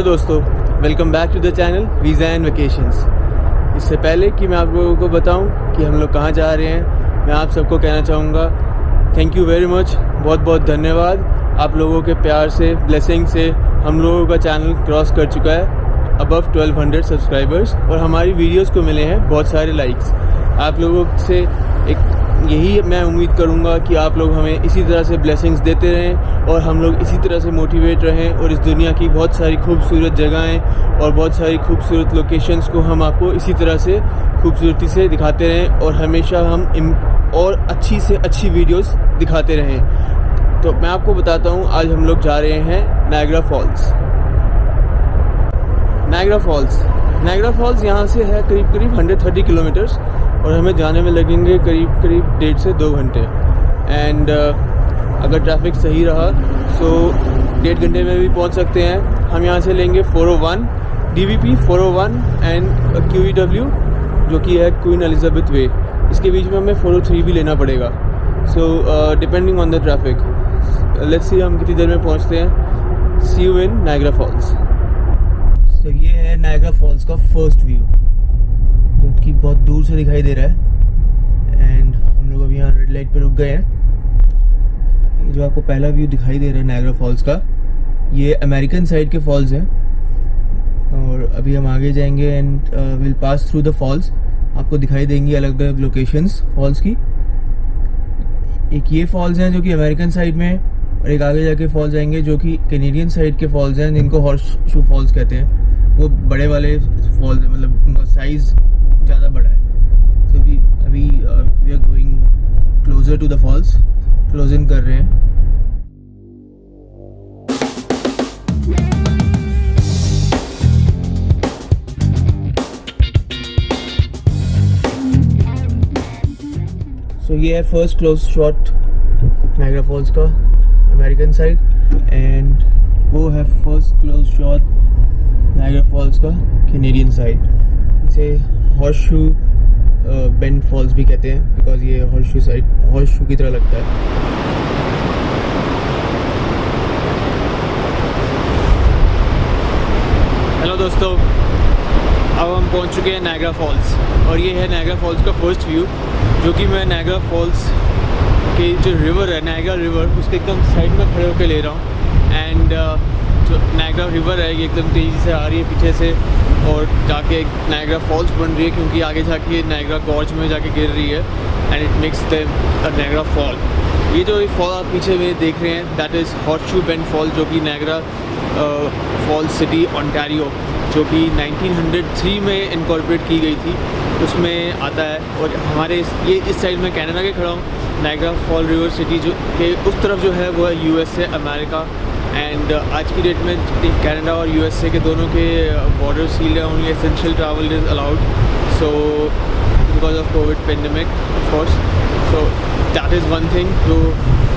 दोस्तों, welcome back to the channel visa and vacations. इससे पहले कि मैं आप लोगों को बताऊं कि हम लोग कहां जा रहे हैं, मैं आप सबको कहना चाहूँगा थैंक यू वेरी मच। बहुत बहुत धन्यवाद। आप लोगों के प्यार से, ब्लेसिंग से हम लोगों का चैनल क्रॉस कर चुका है अबव 1200 सब्सक्राइबर्स और हमारी वीडियोस को मिले हैं बहुत सारे लाइक्स। आप लोगों से एक यही मैं उम्मीद करूंगा कि आप लोग हमें इसी तरह से ब्लेसिंग्स देते रहें और हम लोग इसी तरह से मोटिवेट रहें और इस दुनिया की बहुत सारी खूबसूरत जगहें और बहुत सारी खूबसूरत लोकेशंस को हम आपको इसी तरह से खूबसूरती से दिखाते रहें और हमेशा हम और अच्छी से अच्छी वीडियोस दिखाते रहें। तो मैं आपको बताता हूँ, आज हम लोग जा रहे हैं नायग्रा फॉल्स। नायग्रा फॉल्स यहाँ से है करीब 130 किलोमीटर्स और हमें जाने में लगेंगे करीब 1.5 से 2 घंटे। एंड अगर ट्रैफिक सही रहा तो 1.5 घंटे में भी पहुँच सकते हैं। हम यहाँ से लेंगे 401 DVP 401 एंड QEW जो कि है क्वीन एलिजाबेथ वे। इसके बीच में हमें 403 भी लेना पड़ेगा। So depending on the traffic, let's see हम कितनी देर में पहुँचते हैं। सी यू इन नायग्रा फॉल्स। तो ये है नायग्रा फॉल्स का फर्स्ट व्यू जो कि बहुत दूर से दिखाई दे रहा है। एंड हम लोग अभी यहाँ रेड लाइट पे रुक गए हैं। जो आपको पहला व्यू दिखाई दे रहा है नायग्रा फॉल्स का, ये अमेरिकन साइड के फॉल्स हैं और अभी हम आगे जाएंगे and will pass through the falls. आपको दिखाई देंगी अलग अलग लोकेशंस फॉल्स की। एक ये फॉल्स हैं जो कि अमेरिकन साइड में है और एक आगे जाके फॉल्स आएंगे जो कि कैनेडियन साइड के फॉल्स हैं जिनको हॉर्स शू फॉल्स कहते हैं। वो बड़े वाले फॉल्स हैं, मतलब उनका साइज़ ज़्यादा बड़ा है। तो अभी we are going closer to the falls, close in कर रहे हैं। सो ये है first close shot Niagara Falls का अमेरिकन साइड एंड वो है first close shot Niagara Falls का कैनेडियन साइड। इसे हॉर्स शू बेंड फॉल्स भी कहते हैं बिकॉज ये हॉर्स शू की तरह लगता है। हेलो दोस्तों, अब हम पहुंच चुके हैं नायग्रा फॉल्स और ये है नायग्रा फॉल्स का फर्स्ट व्यू जो कि मैं नायग्रा फॉल्स के जो रिवर है नायग्रा रिवर उसके एकदम साइड में खड़े होकर ले रहा हूँ। एंड जो नायग्रा रिवर है ये एकदम तेज़ी से आ रही है पीछे से और जाके नायग्रा फॉल्स बन रही है क्योंकि आगे जाके नायग्रा गॉर्ज में जाके गिर रही है and it makes the Niagara fall. ये जो फॉल आप पीछे में देख रहे हैं that is horseshoe bend fall जो कि नायग्रा फॉल्स सिटी ओंटारियो जो कि 1903 में इनकॉर्पोरेट की गई थी उसमें आता है। और हमारे ये इस साइड में कनाडा के खड़ा हूँ। नायग्रा फॉल रिवर सिटी जो के उस तरफ जो है वो है USA अमेरिका। एंड आज की डेट में कनाडा और USA के दोनों के बॉर्डर सील है। Only essential travel is allowed so because of Covid pandemic of course. So that is one thing जो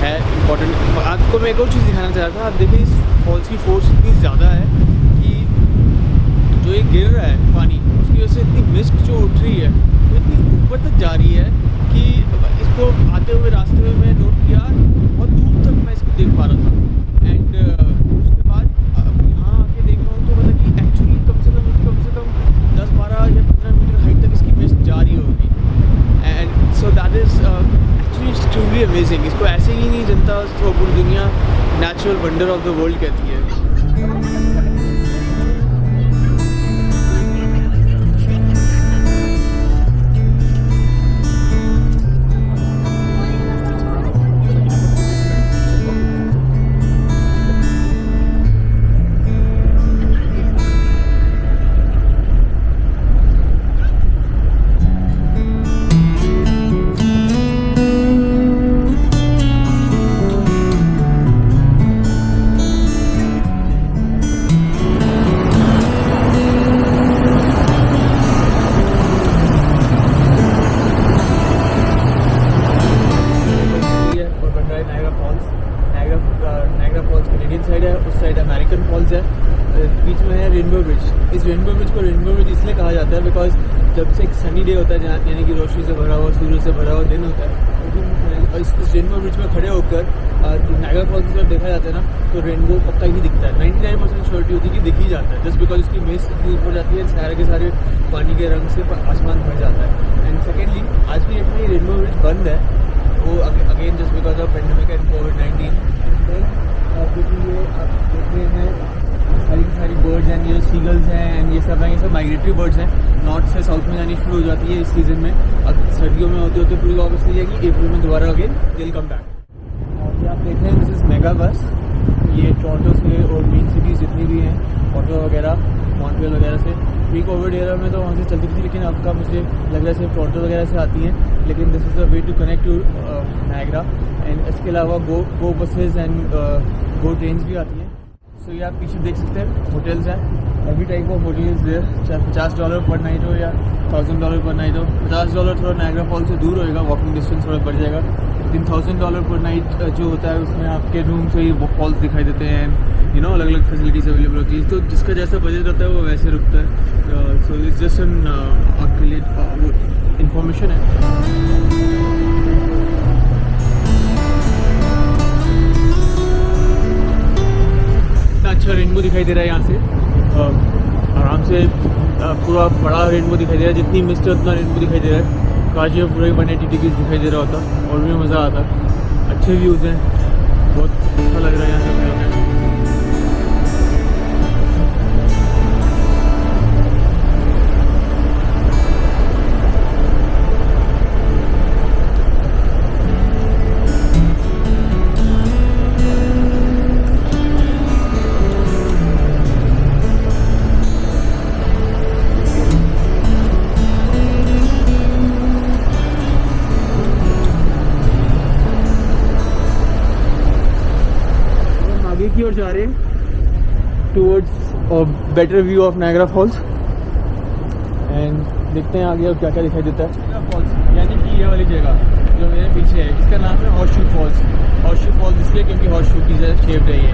है इम्पॉर्टेंट। आपको मैं एक और चीज़ दिखाना चाह रहा था। आप देखिए इस फॉल्स की फोर्स इतनी ज़्यादा है कि जो ये गिर रहा है पानी उसकी वजह से इतनी मिस्ट जो उठ रही है वो इतनी ऊपर तक जा रही है कि इसको आते हुए रास्ते में मैं नोट किया बहुत दूर तक मैं इसको देख पा रहा था। एंड उसके बाद अब यहाँ आके देख रहा हूँ तो मतलब कि एक्चुअली कम से कम 10, 12 या 15 मीटर हाइट तक इसकी मिस्ट जा रही होगी। And so that is actually extremely amazing. इसको ऐसे ही नहीं जनता तो पूरी दुनिया natural wonder of the world कहती है। नायग्रा फॉल्स कैनेडियन साइड है, उस साइड अमेरिकन फॉल्स है, बीच में है रेनबो ब्रिज। इस रेनबो ब्रिज को रेनबो ब्रिज इसलिए कहा जाता है बिकॉज जब से एक सनी डे होता है जहाँ यानी कि रोशनी से भरा हुआ सूरज से भरा हुआ दिन होता है इस रेनबो ब्रिज में खड़े होकर नायग्रा फॉल्स की तरफ देखा जाता है ना, तो रेनबो पक्का ही दिखता है। 99% श्योरिटी होती है कि दिख ही जाता है, जस्ट बिकॉज उसकी मेज इतनी ऊपर जाती है, सारे के सारे पानी के रंग से आसमान भर जाता है। एंड सेकेंडली, आज भी अपनी रेनबो ब्रिज बंद है, वो again just because of pandemic and कोविड-19। क्योंकि ये आप देख रहे हैं सारी बर्ड्स हैं, ये सीगल्स हैं एंड ये सब हैं, ये सब माइग्रेटरी बर्ड्स हैं। नॉर्थ से साउथ में जानी शुरू हो जाती है इस सीज़न में। अब सर्दियों में होते होते पूरी वापस ले जाएगी, अप्रैल में दोबारा अगेन दिल कम बैक। और ये आप देख रहे हैं, दिस इज़ मेगा बस। ये टोरंटो से और मेन सिटीज़ जितनी भी हैं, ऑटो वगैरह, मॉन्ट्रियल वगैरह से, प्री कोविड एरा में तो वहाँ से चलती थी, लेकिन अब का मुझे लग रहा है सिर्फ टोरंटो वगैरह से आती हैं। लेकिन this is a way to connect to Niagara. And इसके अलावा GO buses and GO trains भी आती हैं। तो ये आप पीछे देख सकते हैं, होटल्स हैं, every type of hotel is there, चाहे $50 पर नाइट हो या $1000 पर नाइट हो। $50 थोड़ा नायग्रा फॉल से दूर होएगा, वॉकिंग डिस्टेंस थोड़ा बढ़ जाएगा, लेकिन $1000 पर नाइट जो होता है उसमें आपके रूम से ही फॉल्स दिखाई देते हैं, यू नो, अलग अलग फैसिलिटीज़ अवेलेबल होती है। तो जिसका जैसा बजट रहता है वो वैसे रुकता है। सो इट्स जस्ट एन आपके लिए इंफॉर्मेशन है। अच्छा रेनबो दिखाई दे रहा है यहाँ से, आराम से पूरा बड़ा रेनबो दिखाई दे रहा है। जितनी मिस्ट है उतना रेनबो दिखाई दे रहा है। काश ये पूरे 180 डिग्री दिखाई दे रहा होता और भी मज़ा आता। अच्छे व्यूज़ हैं, बहुत अच्छा लग रहा है यहाँ से। की ओर जा रहे हैं towards better view of Niagara false. And देखते हैं आगे अब क्या क्या दिखाई देता है। नायग्रा फॉल्स यानी कि ये वाली जगह जो मेरे पीछे है, इसका नाम है horseshoe falls. Horseshoe falls इसलिए क्योंकि हॉर्स शू की शेप है ये,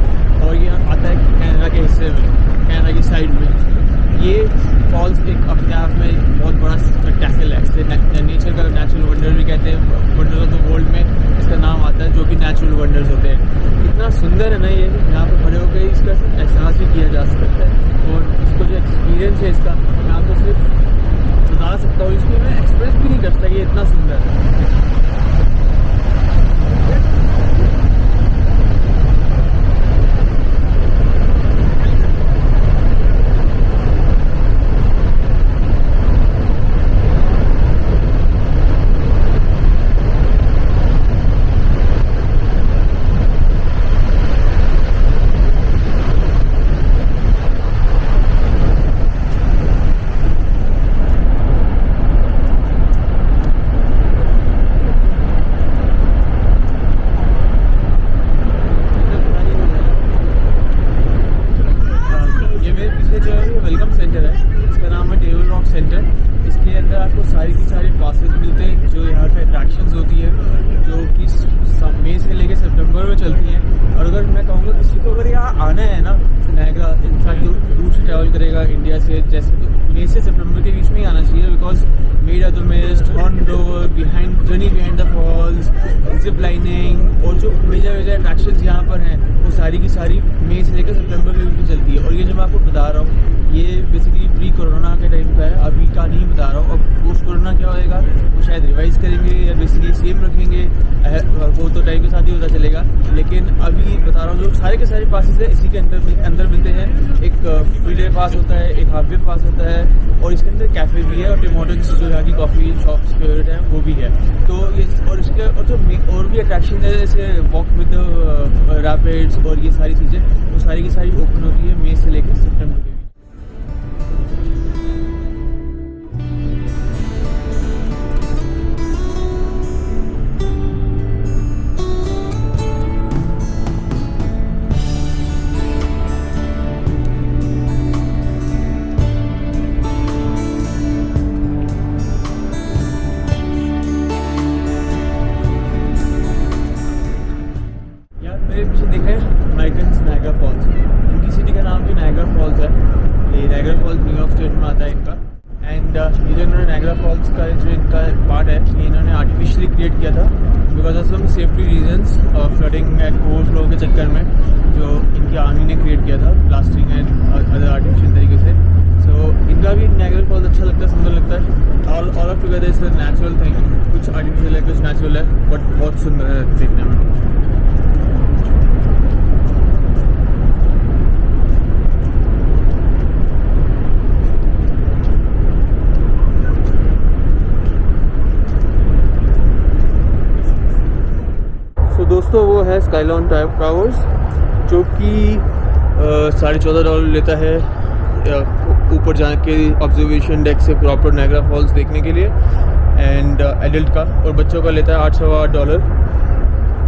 और ये आता है कनाडा के हिस्से में, कनाडा की साइड में। ये फॉल्स एक अपने आप में एक बहुत बड़ा स्पेक्टेकल है। इसे नेचर का नेचुरल वंडर भी कहते हैं, वंडर ऑफ द वर्ल्ड में इसका नाम आता है, जो कि नेचुरल वंडर्स होते हैं। इतना सुंदर है ना ये, यहाँ पर खड़े होकर इसका एहसास भी किया जा सकता है। और इसको जो एक्सपीरियंस है इसका, मैं आपको सिर्फ बता सकता हूँ, इसको मैं एक्सप्रेस भी नहीं कर सकता, ये इतना सुंदर है। इंडिया से जैसे तो मई से सितंबर के बीच में ही आना चाहिए, because maid the mist horn rover behind journey behind the falls, zip lining और जो मेजर अट्रैक्शंस यहाँ पर हैं वो सारी की सारी मई से लेकर सितंबर के बीच में चलती है। और ये जो मैं आपको बता रहा हूँ ये बेसिकली प्री कोरोना के टाइम का है, अभी का नहीं बता रहा हूँ। अब पोस्ट कोरोना क्या होएगा वो शायद रिवाइज करेंगे या बेसिकली सेम रखेंगे, वो तो टाइम के साथ ही होता चलेगा। लेकिन अभी बता रहा हूँ जो सारे के सारे पासेस है इसी के अंदर मिलते हैं। एक फुल डे पास होता है, एक हाफ डे पास होता है, और इसके अंदर कैफ़े भी है और टिम हॉर्टन्स जो यहाँ की कॉफ़ी शॉप्स फेवरेट है वो भी है। तो ये और इसके और जो और भी अट्रैक्शन है जैसे वॉक विद रैपिड्स और ये सारी चीज़ें वो सारी की सारी ओपन होती है मई से लेकर सितंबर के। मेरे पीछे देखें नाइगन्स नायग्रा फॉल्स, उनकी सिटी का नाम भी नायग्रा फॉल्स है। ये जो इन्होंने नायग्रा फॉल्स का जो इनका पार्ट है ये इन्होंने आर्टिफिशियली क्रिएट किया था because of some safety reasons flooding and overflow के चक्कर में जो इनकी आर्मी ने क्रिएट किया था प्लास्टिंग एंड अदर आर्टिफिशियल तरीके से। सो इनका भी नायग्रा फॉल्स अच्छा लगता है, सुंदर लगता है। All of together is a natural thing, कुछ आर्टिफिशियल है कुछ नेचुरल है, बट बहुत सुंदर है देखने में। दोस्तों वो है स्काईलाइन टावर्स जो कि $14.5 लेता है ऊपर जाके ऑब्जर्वेशन डेक से प्रॉपर नायग्रा फॉल्स देखने के लिए, एंड एडल्ट का, और बच्चों का लेता है $8.25।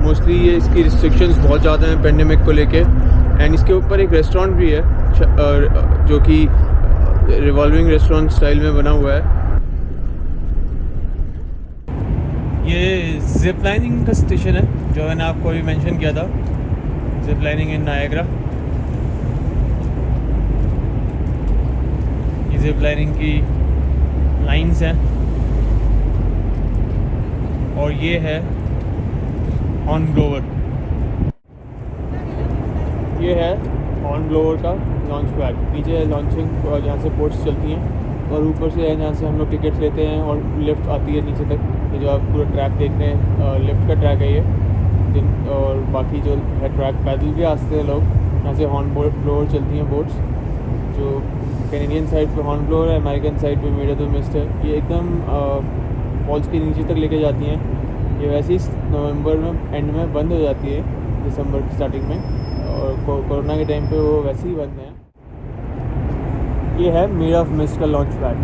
मोस्टली ये इसकी रिस्ट्रिक्शंस बहुत ज़्यादा हैं पेंडेमिक को लेके। एंड इसके ऊपर एक रेस्टोरेंट भी है जो कि रिवॉल्विंग रेस्टोरेंट स्टाइल में बना हुआ है। ये जिप लाइनिंग का स्टेशन है जो मैंने आपको अभी मेंशन किया था, जिप लाइनिंग इन नायग्रा। ये जिप लाइनिंग की लाइंस हैं और ये है हॉर्न ब्लोवर। ये है हॉर्न ब्लोवर का लॉन्च पैड। नीचे लॉन्चिंग जहाँ से बोट्स चलती हैं, और ऊपर से है जहाँ से हम लोग टिकट्स लेते हैं और लिफ्ट आती है नीचे तक। ये जो आप पूरा ट्रैक देख रहे हैं लिफ्ट का ट्रैक है ये। और बाकी जो है ट्रैक पैदल भी आते हैं लोग, यहाँ से हॉर्न ब्लोअर चलती हैं बोट्स। जो कैनेडियन साइड पे हॉर्न ब्लोअर है, अमेरिकन साइड पे मेड द मिस्ट है। ये एकदम फॉल्स के नीचे तक लेके जाती हैं। ये वैसे ही नवंबर में एंड में बंद हो जाती है, दिसंबर की स्टार्टिंग में, और कोरोना के टाइम पे वो वैसे ही बंद है। ये है मेड ऑफ मिस्ट का लॉन्च पैड,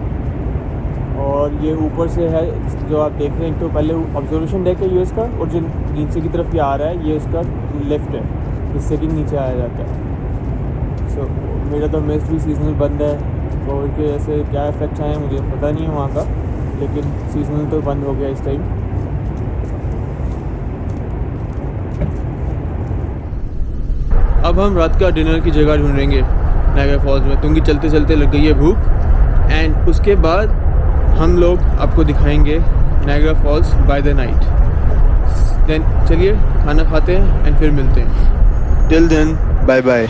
और ये ऊपर से है जो आप देख रहे हैं। तो पहले ऑब्जर्वेशन डेक है यूएस का, और जो नीचे की तरफ ये आ रहा है ये उसका लेफ्ट है, इससे कि नीचे आया जाता है। सो मेरा तो मिस्ट भी सीजनल बंद है, कोविड की वजह से क्या इफेक्ट्स आए मुझे पता नहीं है वहाँ का, लेकिन सीजनल तो बंद हो गया इस टाइम। अब हम रात का डिनर की जगह ढूंढेंगे नायग्रा फॉल्स में, क्योंकि चलते चलते लग गई है भूख। एंड उसके बाद हम लोग आपको दिखाएंगे Niagara Falls by the night. Then चलिए खाना खाते हैं एंड फिर मिलते हैं। Till then bye bye.